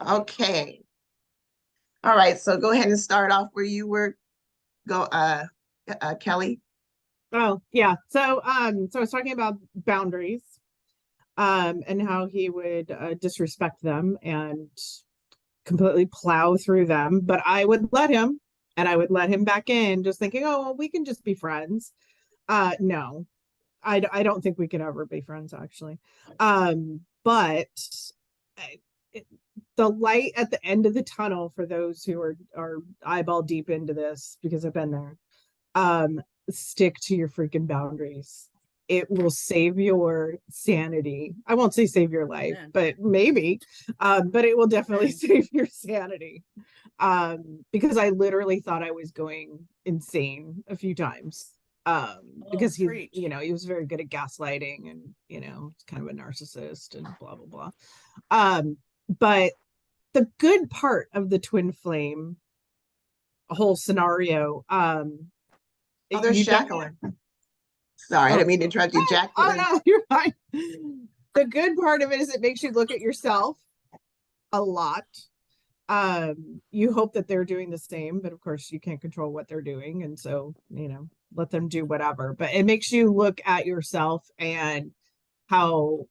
Okay. All right. So go ahead and start off where you were. Go, Kelly. Oh, yeah. So I was talking about boundaries, and how he would disrespect them and completely plow through them. But I would let him, and I would let him back in, just thinking, oh, well, we can just be friends. No, I don't think we can ever be friends, actually. But I- it, the light at the end of the tunnel for those who are eyeball deep into this, because I've been there, um stick to your freaking boundaries. It will save your sanity. I won't say save your life, but maybe. But it will definitely save your sanity. Because I literally thought I was going insane a few times. Because he was very good at gaslighting, and he's kind of a narcissist and blah blah blah. But the good part of the twin flame whole scenario, Oh, there's Jacqueline. Sorry, I didn't mean to interrupt you, Jacqueline. Oh no, you're fine. The good part of it is it makes you look at yourself a lot. You hope that they're doing the same, but of course you can't control what they're doing, and so let them do whatever. But it makes you look at yourself and how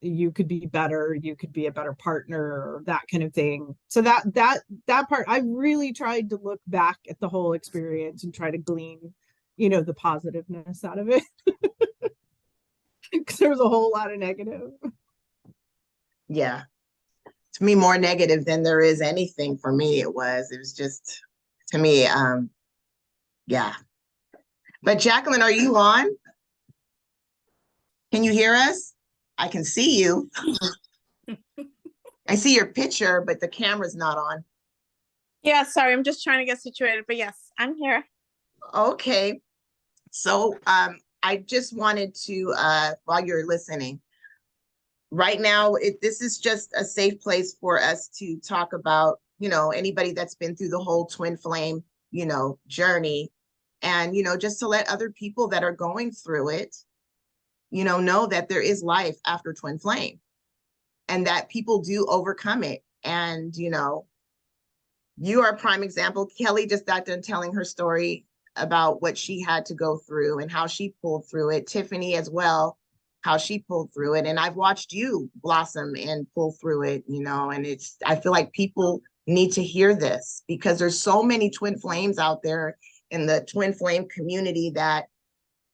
you could be better, you could be a better partner, or that kind of thing. So that part, I really tried to look back at the whole experience and try to glean the positiveness out of it, because there was a whole lot of negative. Yeah. To me, more negative than there is anything for me. It was just, to me, yeah. But Jacqueline, are you on? Can you hear us? I can see you. I see your picture, but the camera's not on. Yeah, sorry, I'm just trying to get situated, but yes, I'm here. Okay. So I just wanted to, while you're listening, right now, this is just a safe place for us to talk about, anybody that's been through the whole twin flame, journey. And, just to let other people that are going through it, know that there is life after twin flame and that people do overcome it. And, you are a prime example. Kelly just got done telling her story about what she had to go through and how she pulled through it. Tiffany as well, how she pulled through it. And I've watched you blossom and pull through it, and I feel like people need to hear this because there's so many twin flames out there in the twin flame community that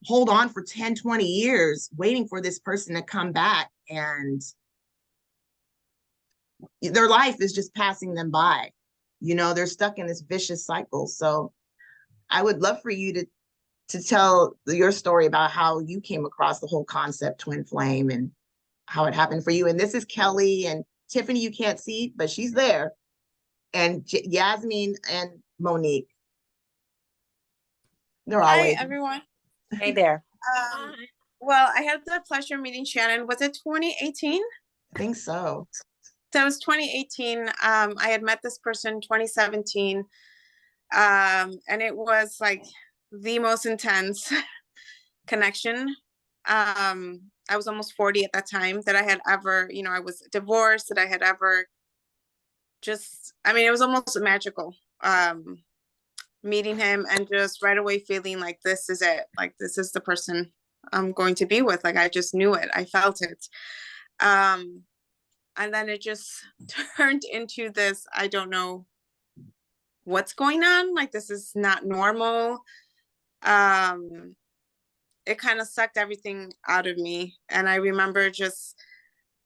hold on for 10, 20 years waiting for this person to come back, and their life is just passing them by. They're stuck in this vicious cycle. So I would love for you to tell your story about how you came across the whole concept twin flame and how it happened for you. And this is Kelly and Tiffany. You can't see, but she's there. And Yasmin and Monique. They're always. Hi, everyone. Hey there. Well, I had the pleasure of meeting Shannon. Was it 2018? I think so. So it was 2018. I had met this person 2017. And it was like the most intense connection. I was almost 40 at that time that I had ever, I was divorced, that I had ever it was almost magical. Meeting him and just right away feeling like this is it. Like this is the person I'm going to be with. Like I just knew it. I felt it. And then it just turned into this, I don't know what's going on. Like, this is not normal. It kind of sucked everything out of me. And I remember just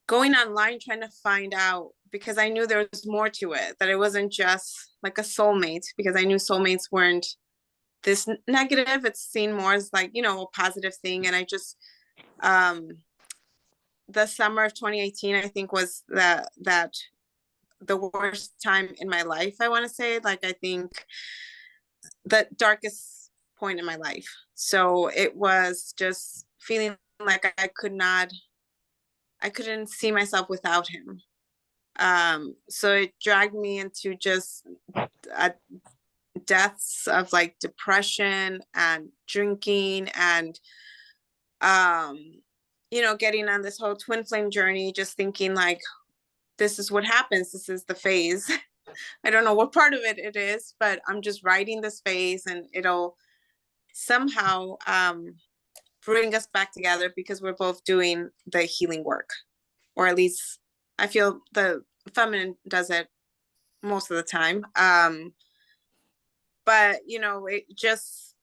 going online, trying to find out, because I knew there was more to it, that it wasn't just like a soulmate, because I knew soulmates weren't this negative. It's seen more as like, a positive thing. And I just, the summer of 2018, I think was that the worst time in my life, I want to say. Like, I think the darkest point in my life. So it was just feeling like I couldn't see myself without him. So it dragged me into just deaths of like depression and drinking and getting on this whole twin flame journey, just thinking like, this is what happens. This is the phase. I don't know what part of it is, but I'm just riding this phase, and it'll somehow bring us back together because we're both doing the healing work, or at least I feel the feminine does it most of the time. But you know, it just,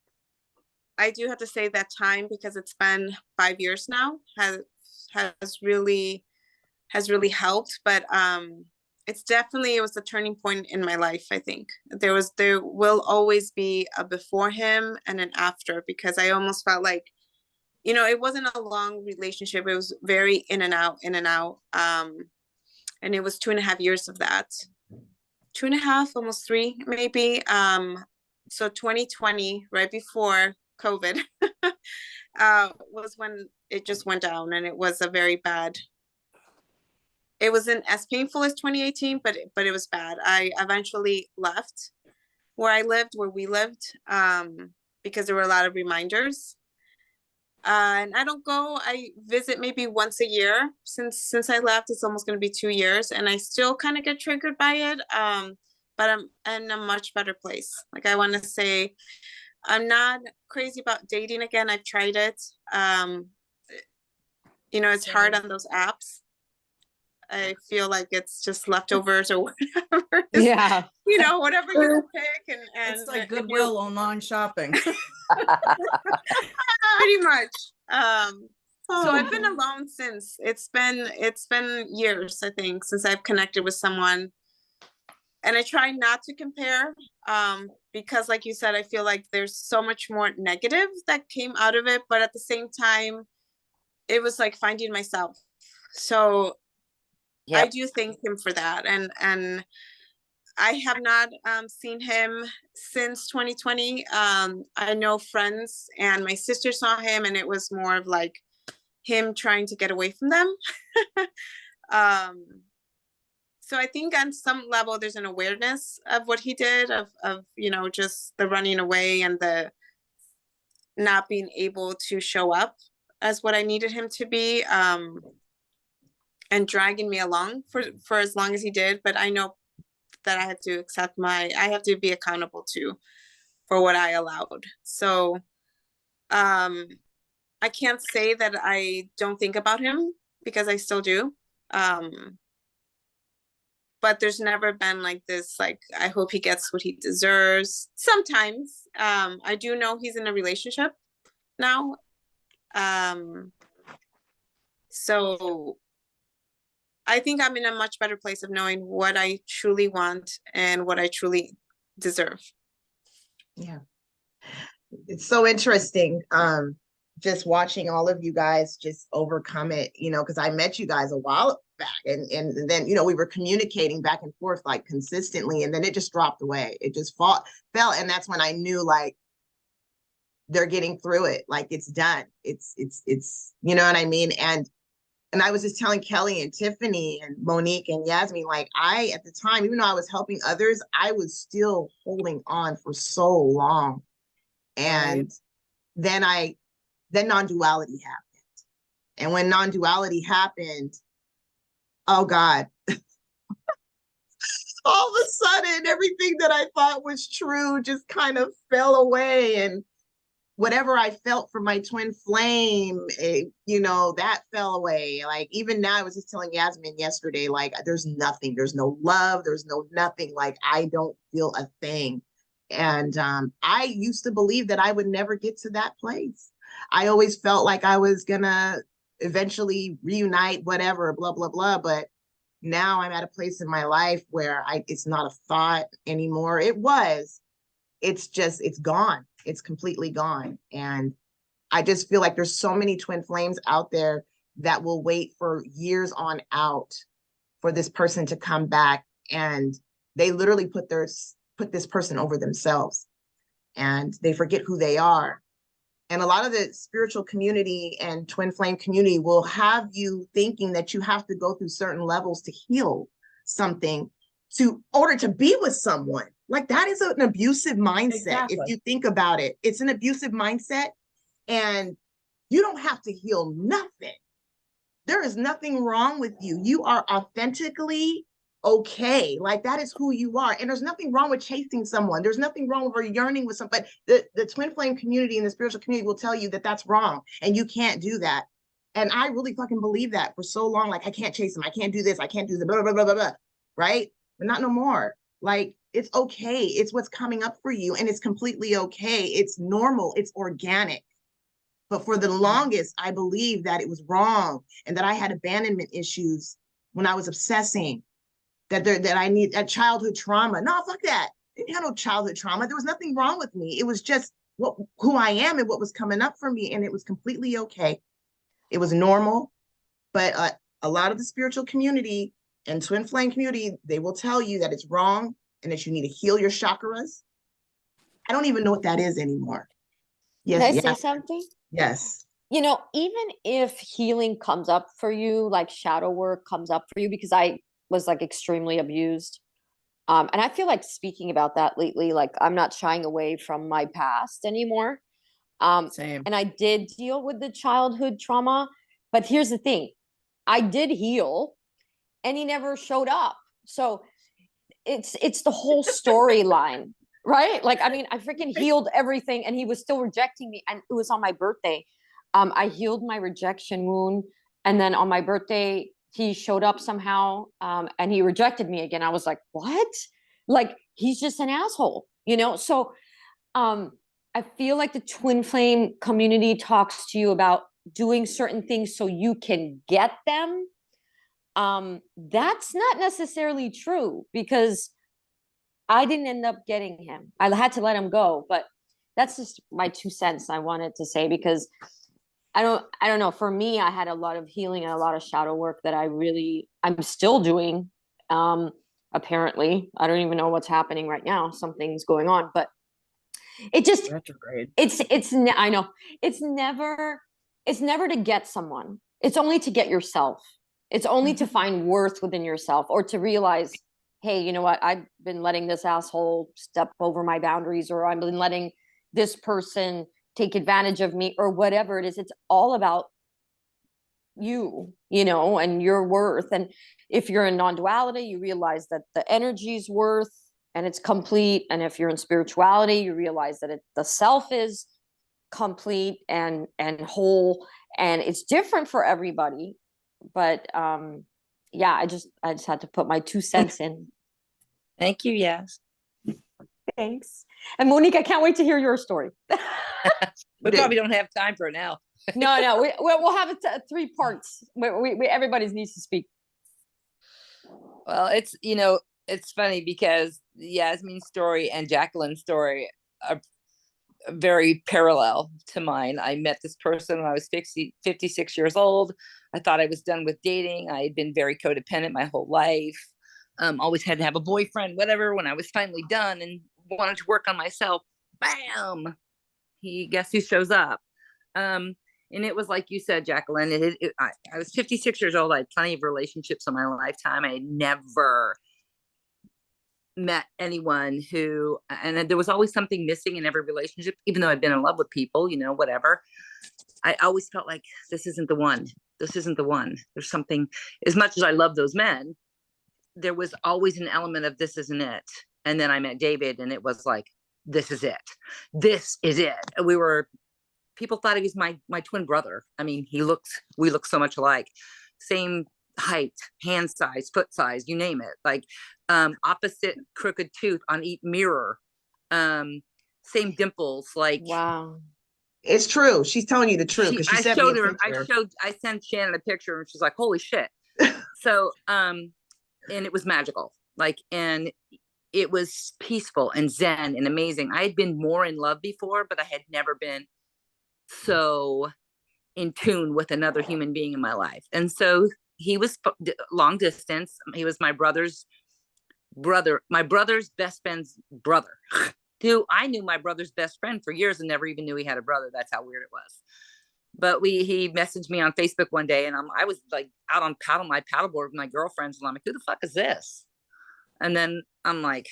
I do have to say that time, because it's been 5 years now, has really helped. But it's definitely, it was a turning point in my life. I think there will always be a before him and an after, because I almost felt like, you know, it wasn't a long relationship. It was very in and out, in and out. And it was 2.5 years of that. 2.5, almost 3, maybe. So 2020, right before COVID, was when it just went down, and it was a very bad. It wasn't as painful as 2018, but it was bad. I eventually left where we lived, because there were a lot of reminders. And I visit maybe once a year. Since I left, it's almost going to be 2 years, and I still kind of get triggered by it. But I'm in a much better place. Like, I want to say, I'm not crazy about dating again. I've tried it. You know, it's hard on those apps. I feel like it's just leftovers or whatever. Yeah. You know, whatever you pick, and It's like Goodwill online shopping. pretty much. So I've been alone since. It's been years, I think, since I've connected with someone. And I try not to compare, because like you said, I feel like there's so much more negative that came out of it. But at the same time, it was like finding myself. So I do thank him for that. And I have not seen him since 2020. I know friends and my sister saw him, and it was more of like him trying to get away from them. So I think on some level there's an awareness of what he did, of you know, just the running away and the not being able to show up as what I needed him to be, and dragging me along for as long as he did. But I know that I have to I have to be accountable to for what I allowed. So I can't say that I don't think about him, because I still do. But there's never been like this, like, I hope he gets what he deserves. Sometimes I do know he's in a relationship now. So I think I'm in a much better place of knowing what I truly want and what I truly deserve. Yeah. It's so interesting. Just watching all of you guys just overcome it, you know, because I met you guys a while back, and then, you know, we were communicating back and forth like consistently, and then it just dropped away. It just fell. And that's when I knew, like, they're getting through it. Like, it's done. It's, you know what I mean? And I was just telling Kelly and Tiffany and Monique and Yasmin, like, at the time, even though I was helping others, I was still holding on for so long. And then non-duality happened. And when non-duality happened, oh God, all of a sudden, everything that I thought was true just kind of fell away. And whatever I felt for my twin flame, you know, that fell away. Like, even now, I was just telling Yasmin yesterday, like, there's nothing, there's no love, there's no nothing. Like, I don't feel a thing. And I used to believe that I would never get to that place. I always felt like I was gonna eventually reunite, whatever, blah, blah, blah. But now I'm at a place in my life where it's not a thought anymore. It's just, it's gone. It's completely gone. And I just feel like there's so many twin flames out there that will wait for years on out for this person to come back. And they literally put this person over themselves, and they forget who they are. And a lot of the spiritual community and twin flame community will have you thinking that you have to go through certain levels to heal something in order to be with someone. Like, that is an abusive mindset. Exactly. If you think about it, it's an abusive mindset, and you don't have to heal nothing. There is nothing wrong with you. You are authentically okay. Like that is who you are. And there's nothing wrong with chasing someone. There's nothing wrong with yearning with somebody. The twin flame community and the spiritual community will tell you that that's wrong and you can't do that. And I really fucking believe that for so long. Like I can't chase him. I can't do this. I can't do the blah, blah, blah, blah, blah. Right? But not no more. Like it's okay. It's what's coming up for you and it's completely okay. It's normal. It's organic. But for the longest, I believed that it was wrong and that I had abandonment issues when I was obsessing, that I need a childhood trauma. No, fuck that. I didn't have no childhood trauma. There was nothing wrong with me. It was just who I am and what was coming up for me. And it was completely okay. It was normal. But a lot of the spiritual community and twin flame community, they will tell you that it's wrong and that you need to heal your chakras. I don't even know what that is anymore. Yes, Can I yes, say something? yes. You know, even if healing comes up for you, like shadow work comes up for you, because I was like extremely abused. And I feel like speaking about that lately, like I'm not shying away from my past anymore. Same. And I did deal with the childhood trauma, but here's the thing. I did heal and he never showed up. So it's the whole storyline, right? Like, I mean, I freaking healed everything and he was still rejecting me. And it was on my birthday. I healed my rejection wound. And then on my birthday, he showed up somehow and he rejected me again. I was like, what? Like, he's just an asshole, you know? So I feel like the twin flame community talks to you about doing certain things so you can get them. That's not necessarily true because I didn't end up getting him. I had to let him go, but that's just my 2 cents I wanted to say because I don't know. For me, I had a lot of healing and a lot of shadow work that I'm still doing. Apparently, I don't even know what's happening right now. Something's going on, but it just, Retrograde. I know it's never to get someone. It's only to get yourself. It's only to find worth within yourself or to realize, hey, you know what? I've been letting this asshole step over my boundaries, or I've been letting this person take advantage of me, or whatever it is. It's all about you, you know, and your worth. And if you're in non-duality, you realize that the energy is worth and it's complete. And if you're in spirituality, you realize that the self is complete and whole, and it's different for everybody. But yeah, I just had to put my 2 cents in. Thank you. Yes. Thanks. And Monique, I can't wait to hear your story. We probably don't have time for it now. No, we'll have it 3 parts. We everybody needs to speak. Well, it's funny because Yasmin's story and Jacqueline's story are very parallel to mine. I met this person when I was 56 years old. I thought I was done with dating. I had been very codependent my whole life. Always had to have a boyfriend, whatever. When I was finally done and wanted to work on myself, bam, guess who shows up. And it was like you said, Jacqueline, I was 56 years old. I had plenty of relationships in my lifetime. I had never met anyone and there was always something missing in every relationship, even though I'd been in love with people, whatever. I always felt like this isn't the one. This isn't the one. There's something, as much as I love those men, there was always an element of this isn't it. And then I met David and it was like, this is it. This is it. People thought he was my twin brother. I mean, we look so much alike. Same height, hand size, foot size, you name it. Like opposite crooked tooth on each mirror. Same dimples. Like, wow. It's true. She's telling you the truth because I sent Shannon a picture and she's like, holy shit. So, and it was magical. Like, and it was peaceful and zen and amazing. I had been more in love before, but I had never been so in tune with another human being in my life. And so he was long distance. He was my brother's best friend's brother. Who I knew my brother's best friend for years and never even knew he had a brother. That's how weird it was. But he messaged me on Facebook one day and I was like out on my paddleboard with my girlfriends and I'm like, who the fuck is this? And then I'm like,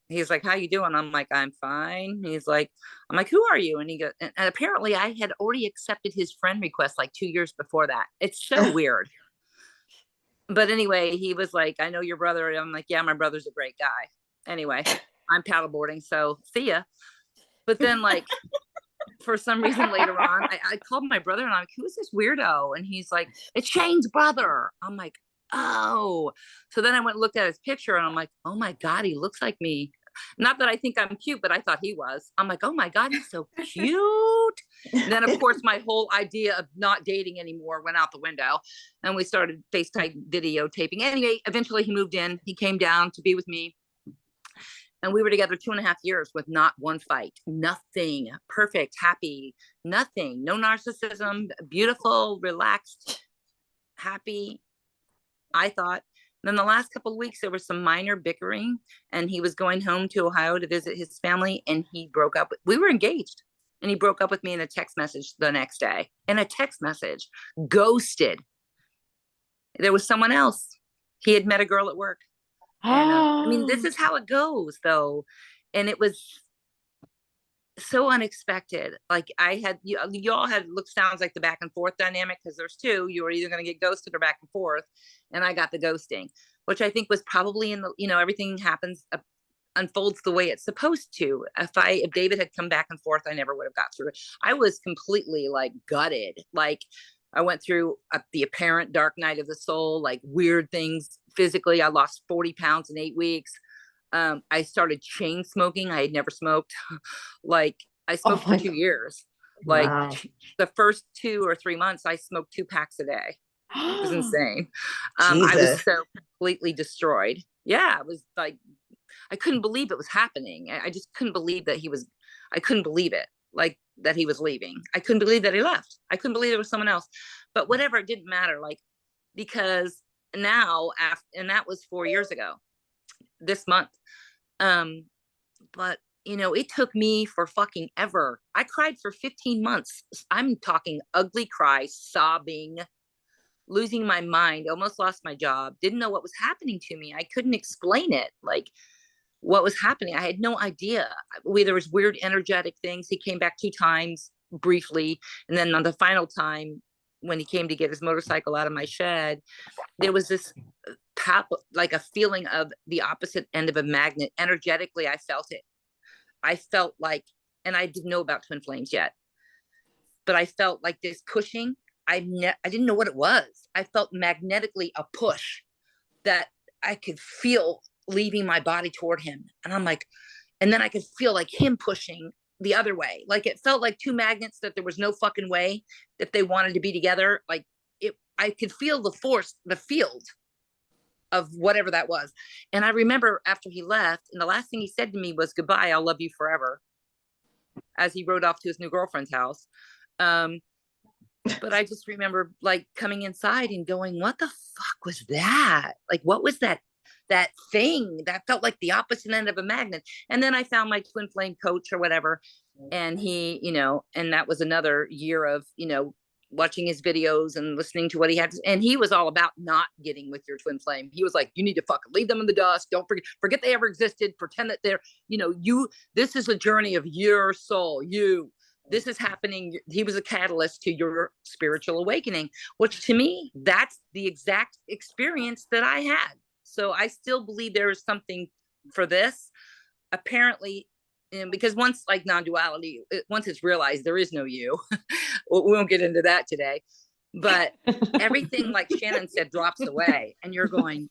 he's like, how you doing? I'm like, I'm fine. I'm like, who are you? And he goes, and apparently I had already accepted his friend request like 2 years before that. It's so weird. But anyway, he was like, I know your brother. And I'm like, yeah, my brother's a great guy. Anyway, I'm paddleboarding, so see ya. But then like, for some reason later on, I called my brother and I'm like, who is this weirdo? And he's like, it's Shane's brother. I'm like, oh. So then I went and looked at his picture and I'm like, oh my God, he looks like me. Not that I think I'm cute, but I thought he was. I'm like, oh my God, he's so cute. Then of course my whole idea of not dating anymore went out the window, and we started FaceTime videotaping. Anyway, eventually he moved in. He came down to be with me. And we were together 2.5 years with not one fight, nothing, perfect, happy, nothing, no narcissism, beautiful, relaxed, happy, I thought. Then the last couple of weeks, there was some minor bickering, and he was going home to Ohio to visit his family, and he broke up. We were engaged, and he broke up with me in a text message the next day. In a text message, ghosted. There was someone else. He had met a girl at work. And I mean, this is how it goes, though. And it was so unexpected. Like I had, you all had, sounds like the back and forth dynamic, because there's two. You were either going to get ghosted or back and forth. And I got the ghosting, which I think was probably in the, everything happens, unfolds the way it's supposed to. If David had come back and forth, I never would have got through it. I was completely like gutted. Like I went through the apparent dark night of the soul, like weird things physically. I lost 40 pounds in 8 weeks. I started chain smoking. I had never smoked. Like I smoked for 2 years. Like the first 2 or 3 months, I smoked 2 packs a day. It was insane. I was so completely destroyed. Yeah, it was like, I couldn't believe it was happening. I just couldn't believe that I couldn't believe it. Like that he was leaving. I couldn't believe that he left. I couldn't believe there was someone else. But whatever, it didn't matter. Like, because now, and that was 4 years ago, this month. But it took me for fucking ever. I cried for 15 months. I'm talking ugly cry, sobbing, losing my mind, almost lost my job, didn't know what was happening to me. I couldn't explain it. Like, what was happening, I had no idea. There was weird energetic things. He came back 2 times briefly, and then on the final time, when he came to get his motorcycle out of my shed, there was this like a feeling of the opposite end of a magnet. Energetically, I felt it. I felt like, and I didn't know about twin flames yet, but I felt like this pushing. I didn't know what it was. I felt magnetically a push that I could feel leaving my body toward him. And I'm like, and then I could feel like him pushing the other way. Like it felt like 2 magnets that there was no fucking way that they wanted to be together. Like I could feel the force, the field of whatever that was. And I remember after he left, and the last thing he said to me was, goodbye, I'll love you forever, as he rode off to his new girlfriend's house. But I just remember like coming inside and going, what the fuck was that? Like, what was that thing that felt like the opposite end of a magnet? And then I found my twin flame coach or whatever. And he, and that was another year of, watching his videos and listening to what he had to, and he was all about not getting with your twin flame. He was like, you need to fucking leave them in the dust. Don't forget they ever existed. Pretend that they're, this is a journey of your soul. This is happening. He was a catalyst to your spiritual awakening, which to me, that's the exact experience that I had. So I still believe there is something for this. Apparently, because once like non-duality, once it's realized there is no you, we won't get into that today, but everything, like Shannon said, drops away, and you're going,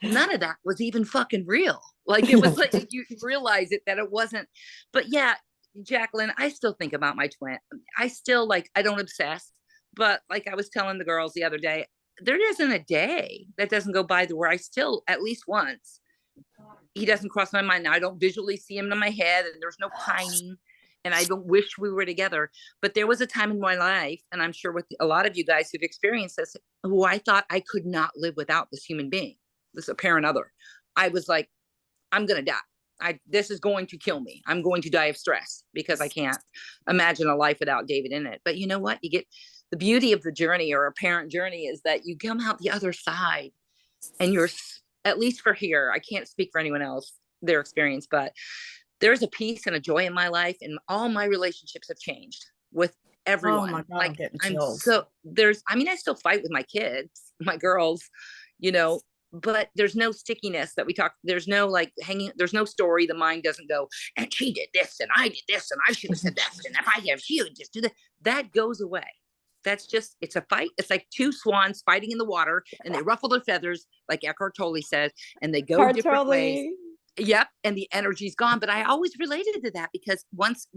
none of that was even fucking real. Like it was like you realize it, that it wasn't. But yeah, Jacqueline, I still think about my twin. I still I don't obsess, but like I was telling the girls the other day, there isn't a day that doesn't go by where I still, at least once, he doesn't cross my mind. Now I don't visually see him in my head, and there's no pining, and I don't wish we were together. But there was a time in my life, and I'm sure with a lot of you guys who've experienced this, who I thought I could not live without this human being, this apparent other. I was like, I'm going to die. This is going to kill me. I'm going to die of stress because I can't imagine a life without David in it. But you know what? You get the beauty of the journey, or a parent journey, is that you come out the other side, and you're, at least for here, I can't speak for anyone else. their experience, but there's a peace and a joy in my life, and all my relationships have changed with everyone. Oh my God, I'm Like getting I'm chills. so I mean, I still fight with my kids, my girls, you know, but there's no stickiness that we talk. There's no like hanging. There's no story. The mind doesn't go, and she did this, and I did this, and I should have said this, and if I have, she would just do that. That goes away. That's just, it's a fight. It's like two swans fighting in the water, and they ruffle their feathers, like Eckhart Tolle says, and they go different ways. Yep. And the energy's gone. But I always related to that because once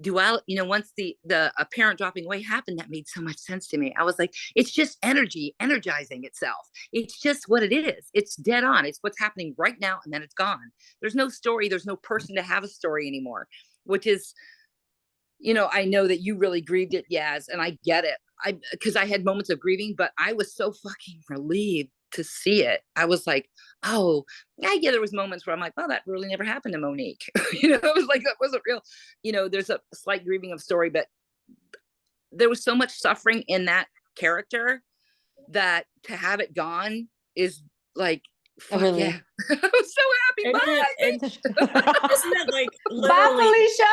once the apparent dropping away happened, that made so much sense to me. I was like, it's just energy energizing itself. It's just what it is. It's dead on. It's what's happening right now, and then it's gone. There's no story. There's no person to have a story anymore, which is, I know that you really grieved it, Yaz, and I get it. Because I had moments of grieving, but I was so fucking relieved to see it. I was like, oh, yeah, there was moments where I'm like, well, that really never happened to Monique. It was like, that wasn't real. There's a slight grieving of story, but there was so much suffering in that character that to have it gone is like, fuck really? Yeah. I'm so happy. Bye. Isn't it like Bye, literally? Felicia.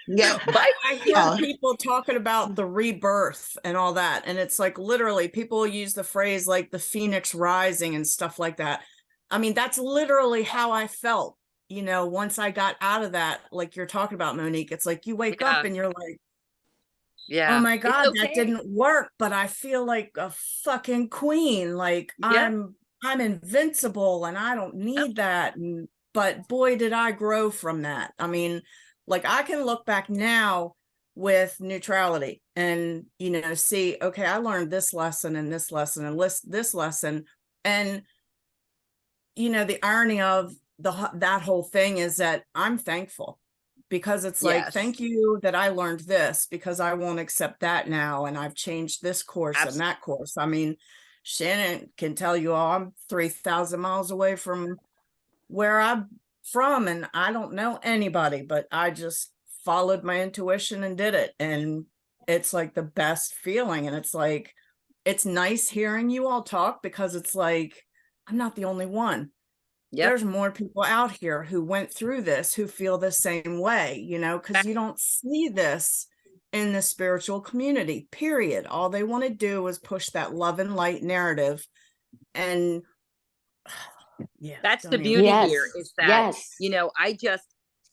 Yeah. I hear Oh. people talking about the rebirth and all that, and it's like literally people use the phrase like the phoenix rising and stuff like that. I mean, that's literally how I felt, once I got out of that, like you're talking about, Monique. It's like you wake up and you're like, yeah, oh my God, okay. that didn't work, but I feel like a fucking queen. Like I'm invincible and I don't need that. But boy, did I grow from that. I mean, like I can look back now with neutrality and, see, okay, I learned this lesson and this lesson and this lesson. And, the irony of that whole thing is that I'm thankful because it's like, thank you that I learned this because I won't accept that now. And I've changed this course and that course. I mean, Shannon can tell you all I'm 3,000 miles away from where I'm from, and I don't know anybody, but I just followed my intuition and did it. And it's like the best feeling. And it's like, it's nice hearing you all talk because it's like, I'm not the only one. There's more people out here who went through this, who feel the same way, because you don't see this in the spiritual community, period. All they want to do is push that love and light narrative. And that's the beauty here is that, Yes. I just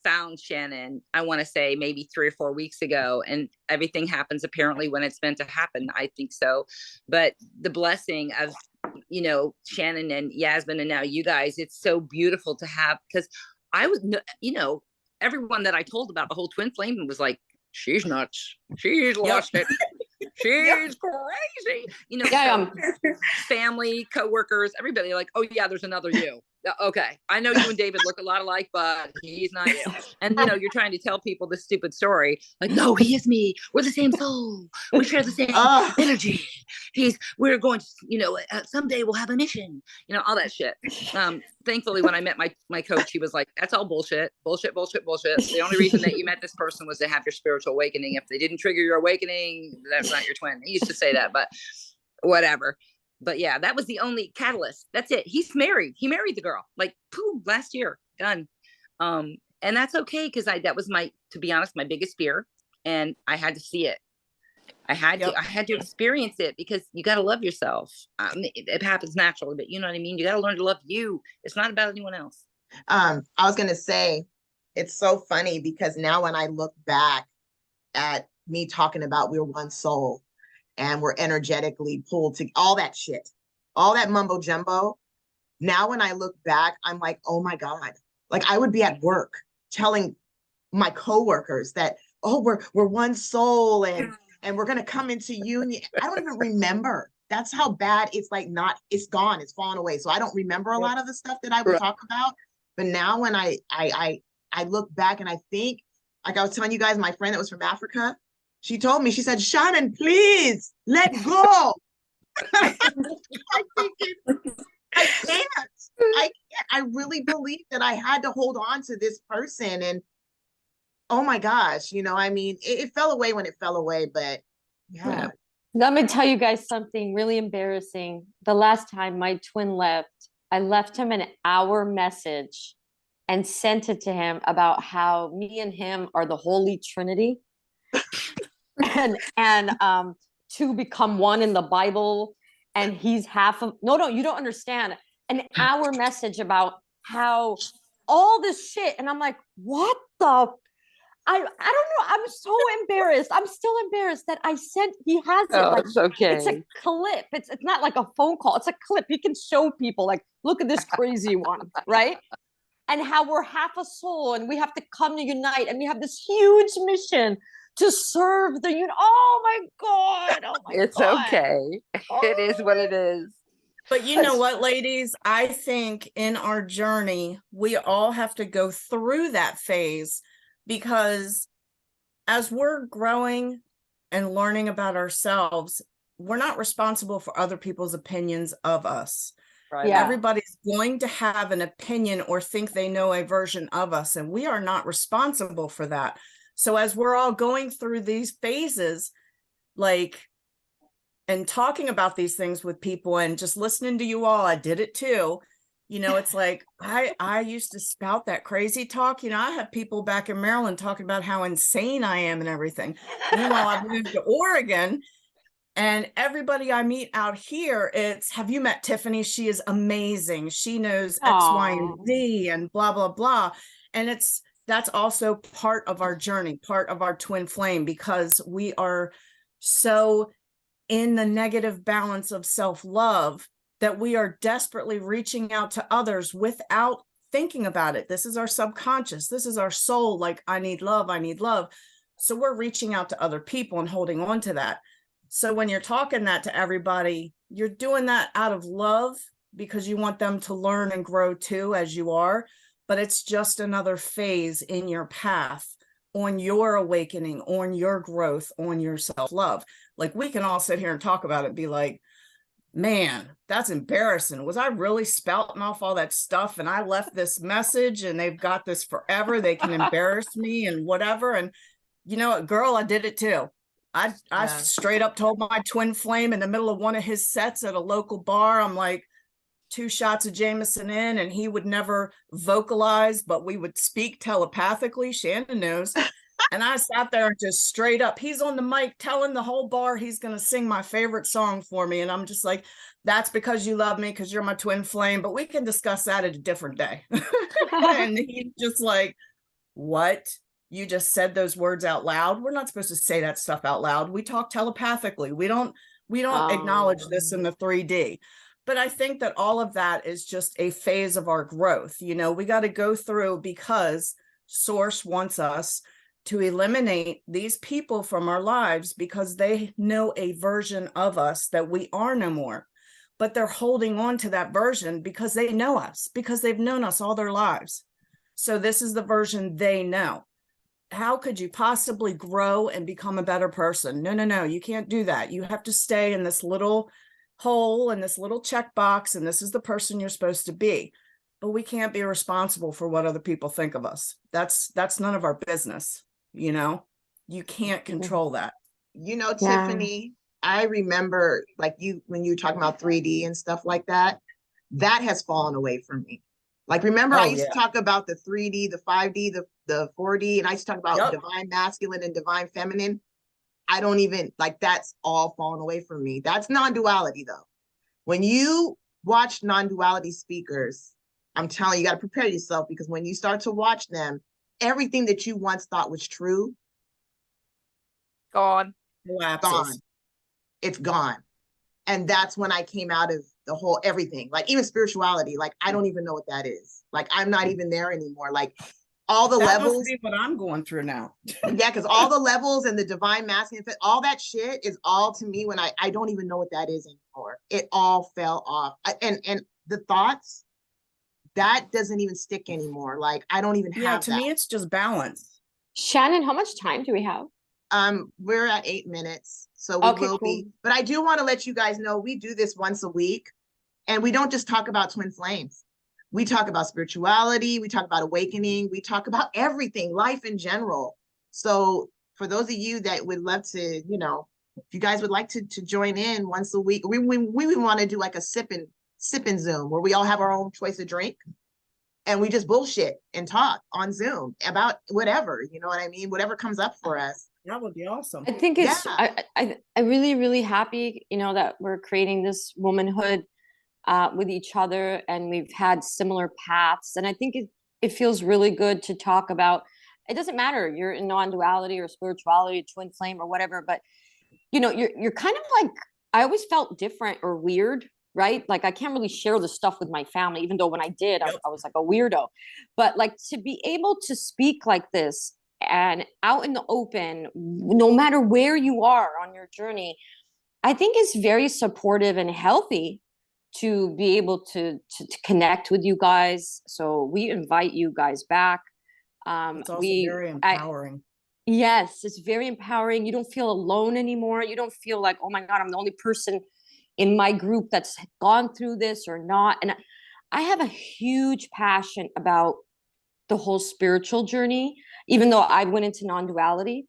found Shannon, I want to say maybe 3 or 4 weeks ago, and everything happens apparently when it's meant to happen. I think so. But the blessing of, Shannon and Yasmin and now you guys, it's so beautiful to have, because I was, everyone that I told about the whole twin flame was like, she's nuts. She's lost it. She's crazy. Family, coworkers, everybody like, oh yeah, there's another you. Okay, I know you and David look a lot alike, but he's not you. And you're trying to tell people this stupid story, like, no, he is me. We're the same soul. We share the same energy. We're going to, someday we'll have a mission. All that shit. Thankfully, when I met my coach, he was like, that's all bullshit. The only reason that you met this person was to have your spiritual awakening. If they didn't trigger your awakening, that's not your twin. He used to say that, but whatever. But yeah, that was the only catalyst. That's it. He's married. He married the girl like last year. Done. And that's okay because that was to be honest, my biggest fear. And I had to see it. I had to experience it because you got to love yourself. It happens naturally, but you know what I mean? You got to learn to love you. It's not about anyone else. I was going to say, it's so funny because now when I look back at me talking about we're one soul, and we're energetically pulled to all that shit, all that mumbo jumbo. Now, when I look back, I'm like, oh my God, like I would be at work telling my coworkers that, oh, we're one soul and we're going to come into union. I don't even remember. That's how bad it's like it's gone. It's fallen away. So I don't remember a lot of the stuff that I would talk about. But now when I look back and I think, like I was telling you guys, my friend that was from Africa, she told me, she said, Shannon, please let go. I can't. I really believe that I had to hold on to this person. And oh my gosh, I mean, it fell away when it fell away, but yeah. Let me tell you guys something really embarrassing. The last time my twin left, I left him an hour message and sent it to him about how me and him are the Holy Trinity, and two become one in the Bible, and he's half of no, you don't understand. An hour message about how all this shit, and I'm like, what the I don't know. I'm so embarrassed. I'm still embarrassed that I sent. He has it. Oh, Like it's okay. it's a clip. It's not like a phone call. It's a clip. You can show people like, look at this crazy one, right? And how we're half a soul, and we have to come to unite, and we have this huge mission to serve the unit. Oh my god! Oh my It's god! okay. It is what it is. But you know what, ladies? I think in our journey, we all have to go through that phase, because as we're growing and learning about ourselves, we're not responsible for other people's opinions of us. Right. Yeah. Everybody's going to have an opinion or think they know a version of us, and we are not responsible for that. So as we're all going through these phases, like, and talking about these things with people and just listening to you all, I did it too. You know, it's like, I used to spout that crazy talk. You know, I have people back in Maryland talking about how insane I am and everything. Meanwhile, I've moved to Oregon, and everybody I meet out here, it's, have you met Tiffany? She is amazing. She knows X, Y, and Z and blah, blah, blah. And that's also part of our journey, part of our twin flame, because we are so in the negative balance of self-love that we are desperately reaching out to others without thinking about it. This is our subconscious. This is our soul. Like, I need love. I need love. So we're reaching out to other people and holding on to that. So when you're talking that to everybody, you're doing that out of love because you want them to learn and grow too, as you are. But it's just another phase in your path on your awakening, on your growth, on your self-love. Like, we can all sit here and talk about it and be like, man, that's embarrassing. Was I really spouting off all that stuff? And I left this message and they've got this forever. They can embarrass me and whatever. And you know what, girl, I did it too. I straight up told my twin flame in the middle of one of his sets at a local bar, I'm like, 2 shots of Jameson in, and he would never vocalize, but we would speak telepathically. Shannon knows. And I sat there and just straight up, he's on the mic telling the whole bar he's going to sing my favorite song for me. And I'm just like, that's because you love me, because you're my twin flame, but we can discuss that at a different day. And he's just like, what? You just said those words out loud? We're not supposed to say that stuff out loud. We talk telepathically. We don't acknowledge this in the 3D. But I think that all of that is just a phase of our growth. You know, we got to go through, because Source wants us to eliminate these people from our lives because they know a version of us that we are no more. But they're holding on to that version because they know us, because they've known us all their lives. So this is the version they know. How could you possibly grow and become a better person? No, you can't do that. You have to stay in this little hole and this little checkbox, and this is the person you're supposed to be. But we can't be responsible for what other people think of us. That's none of our business. You know, you can't control that. You know, Tiffany, I remember, like, when you were talking about 3D and stuff like that, that has fallen away from me. Like, remember, I used to talk about the 3D, the 5D, the 4D, and I used to talk about divine masculine and divine feminine. I don't even, like, that's all fallen away from me. That's non-duality, though. When you watch non-duality speakers, I'm telling you, you got to prepare yourself, because when you start to watch them, everything that you once thought was true, gone. It's gone. And that's when I came out of the whole everything, like even spirituality. Like, I don't even know what that is. Like, I'm not even there anymore. Like, all the levels. Must be what I'm going through now. Yeah, because all the levels and the divine masculine, all that shit is all to me when I don't even know what that is anymore. It all fell off. And the thoughts, that doesn't even stick anymore. Like, I don't even have to me, it's just balance. Shannon, how much time do we have? We're at 8 minutes, so we will be. But I do want to let you guys know we do this once a week, and we don't just talk about twin flames. We talk about spirituality, we talk about awakening, we talk about everything, life in general. So for those of you that would love to, you know, if you guys would like to join in once a week, we want to do like a sip and Zoom where we all have our own choice of drink. and we just bullshit and talk on Zoom about whatever, you know what I mean? Whatever comes up for us. That would be awesome. I think it's Yeah. I really, really happy, you know, that we're creating this womanhood with each other, and we've had similar paths. And I think it feels really good to talk about. It doesn't matter you're in non-duality or spirituality, twin flame or whatever, but you know, you're kind of like, I always felt different or weird, right? Like I can't really share the stuff with my family, even though when I did, I was like a weirdo. But like to be able to speak like this and out in the open, no matter where you are on your journey, I think is very supportive and healthy to be able to connect with you guys. So we invite you guys back. It's also very empowering. Yes, it's very empowering. You don't feel alone anymore. You don't feel like, oh my God, I'm the only person in my group that's gone through this or not. And I have a huge passion about the whole spiritual journey, even though I went into non-duality.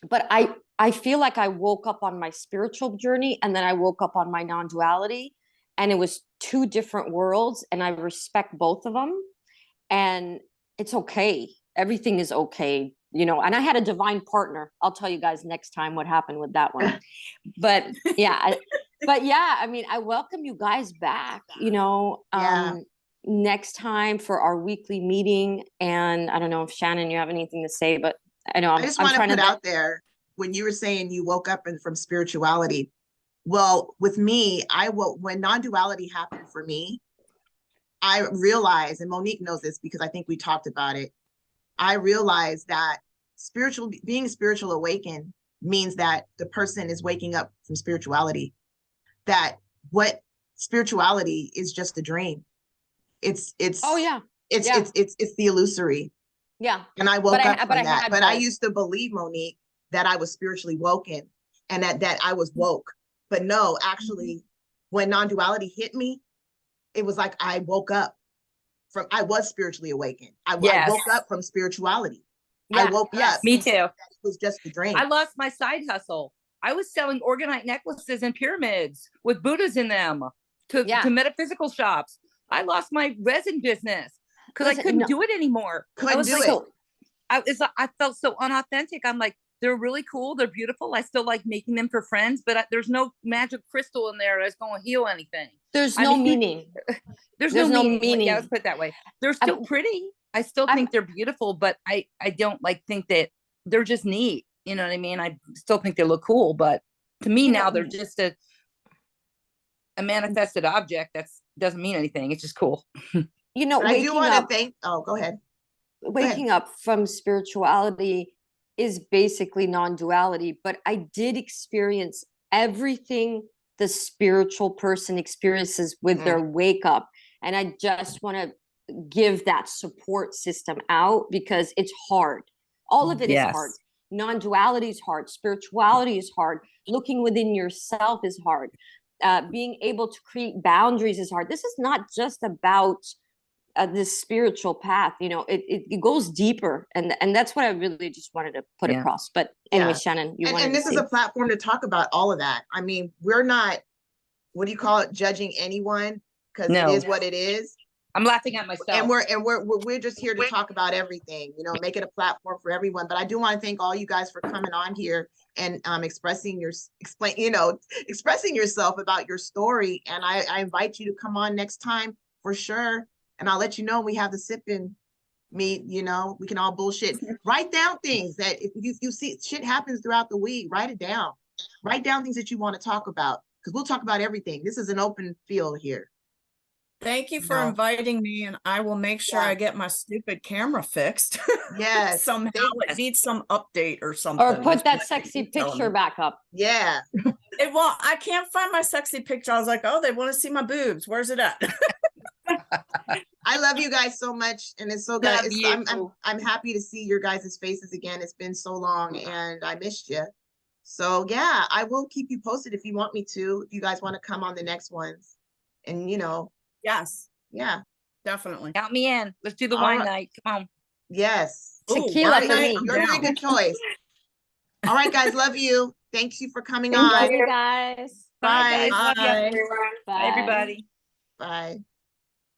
But I feel like I woke up on my spiritual journey and then I woke up on my non-duality, and it was two different worlds, and I respect both of them. And it's okay. Everything is okay, you know. And I had a divine partner. I'll tell you guys next time what happened with that one. But yeah, I mean, I welcome you guys back, you know, next time for our weekly meeting. And I don't know if Shannon, you have anything to say, but I know I just want to put out there, when you were saying you woke up from spirituality. Well, with me, when non-duality happened for me, I realized, and Monique knows this because I think we talked about it, I realized that being spiritual awakened means that the person is waking up from spirituality. That what spirituality is just a dream. It's oh yeah. It's the illusory. Yeah. And I woke up from that. But I used to believe, Monique, that I was spiritually woken and that I was woke. But no, actually, when non-duality hit me, it was like I woke up I was spiritually awakened. I woke up from spirituality. Yeah, I woke up. Me too. It was just a dream. I lost my side hustle. I was selling organite necklaces and pyramids with Buddhas in them to metaphysical shops. I lost my resin business because I couldn't do it anymore. I felt so unauthentic. I'm like, they're really cool. They're beautiful. I still like making them for friends, but there's no magic crystal in there that's going to heal anything. There's no meaning. There's no meaning. Yeah, let's put it that way. They're still pretty. I still think they're beautiful, but I don't think that they're just neat. You know what I mean? I still think they look cool, but to me now they're just a manifested object that doesn't mean anything. It's just cool. You know, I do want to thank. Oh, go ahead. Waking up from spirituality is basically non-duality, but I did experience everything the spiritual person experiences with their wake up. And I just want to give that support system out because it's hard. All of it is hard. Non-duality is hard. Spirituality is hard. Looking within yourself is hard. Being able to create boundaries is hard. This is not just about this spiritual path, you know, it goes deeper, and that's what I really just wanted to put across. But anyway, Shannon, and this is a platform to talk about all of that. I mean, we're not, what do you call it, judging anyone, because it is what it is. I'm laughing at myself. And we're just here to talk about everything, you know, make it a platform for everyone. But I do want to thank all you guys for coming on here and expressing yourself about your story. And I invite you to come on next time for sure. And I'll let you know when we have the sipping meet, you know, we can all bullshit. Write down things that if you see shit happens throughout the week, write it down. Write down things that you want to talk about, because we'll talk about everything. This is an open field here. Thank you for inviting me, and I will make sure I get my stupid camera fixed. Yes. Somehow it needs some update or something. Or put that sexy picture back up. Yeah. I can't find my sexy picture. I was like, oh, they want to see my boobs. Where's it at? I love you guys so much, and it's so good. I'm happy to see your guys' faces again. It's been so long, and I missed you. So yeah, I will keep you posted if you want me to. If you guys want to come on the next ones, and you know. Yes. Yeah. Definitely. Count me in. Let's do the wine night. Come on. Yes. Tequila for me. You're a very good choice. All right, guys. Love you. Thank you for coming on. Love you guys. Bye. Bye, guys. Love you. Bye. Bye, everybody. Bye.